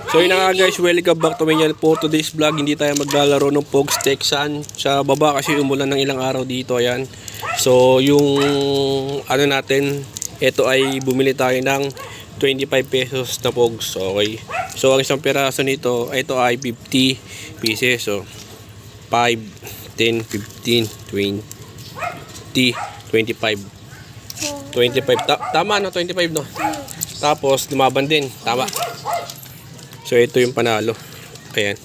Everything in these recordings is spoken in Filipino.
So yun na nga guys, welcome back to my channel. For today's vlog, hindi tayo maglalaro ng Pogs Texan. Sa baba kasi umulan ng ilang araw dito, ayan. So yung ano natin, ito ay bumili tayo ng 25 pesos na Pogs. Okay. So ang isang piraso nito, ito ay 50 pieces. So 5, 10, 15, 20, 25. 25. Tama no, 25 no. Tapos lumaban din, tama. So ito yung panalo. Ayan.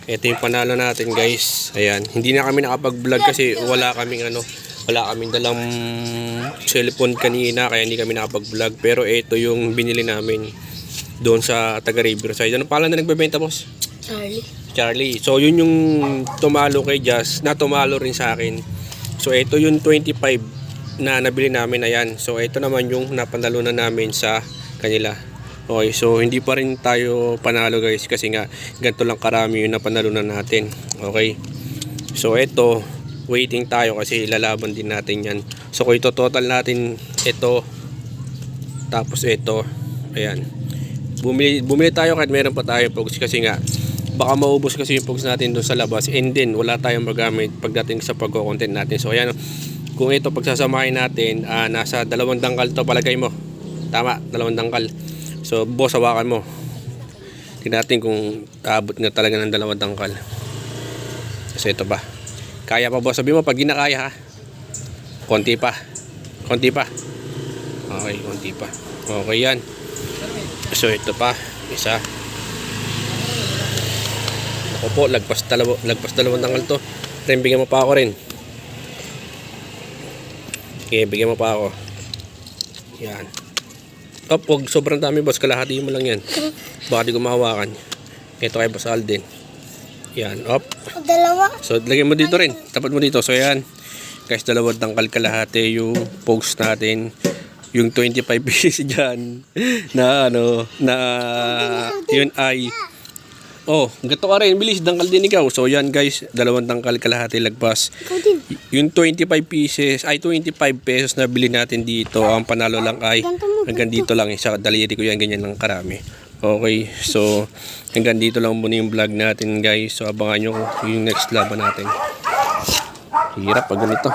Ito yung panalo natin guys. Ayan. Hindi na kami nakapag-vlog kasi wala kaming dalang cellphone kanina kaya hindi kami nakapag-vlog. Pero ito yung binili namin doon sa taga Riverside. Anong pangalan na nagbebenta, boss? Charlie. So yun yung tumalo kay Jazz na tumalo rin sa akin. So ito yung 25 na nabili namin. Ayan. So ito naman yung napanalunan namin sa kanila. Okay, so hindi pa rin tayo panalo guys kasi nga ganito lang karami yung napanalunan natin. Okay. So ito, waiting tayo kasi lalaban din natin yan. So kung ito total natin ito tapos ito, ayan. Bumili tayo kahit meron pa tayo Pogs kasi nga baka maubos kasi yung Pogs natin doon sa labas and then wala tayong magamit pagdating sa pagko-content natin. So ayan, kung ito pagsasamahin natin, nasa 2 dangkal to palagay mo. Tama, 2 dangkal. So boss, hawakan mo. Tingnan natin kung aabot nga talaga ng 2 dangkal. Kasi ito ba? Kaya pa boss? Sabi mo pag di na kaya ha. Konti pa. Konti pa. Okay, konti pa. Okay yan. So ito pa. Isa. Ako po, lagpas 2 dangkal to. Rin, bigyan mo pa ako rin. Okay, bigyan mo pa ako. Yan. Huwag sobrang dami boss, kalahati mo lang yan. Baka di ko mahawakan. Ito kay Boss Alden. Yan, op. Dalawa. So lagyan mo dito rin, tapat mo dito. So yan, guys, 2 dangkal kalahati yung Pogs natin. Yung 25 pieces dyan na yun ay gato ka rin, bilis, dangkal din ikaw. So yan guys, 2 dangkal kalahati lagpas. Yung 25 pieces ay 25 pesos na bili natin dito. Ang panalo lang ay hanggang dito lang, sa daliri ko yan, ganyan lang karami. Okay, so hanggang dito lang muna yung vlog natin guys. So abangan nyo yung next laban natin. Hirap pag ganito.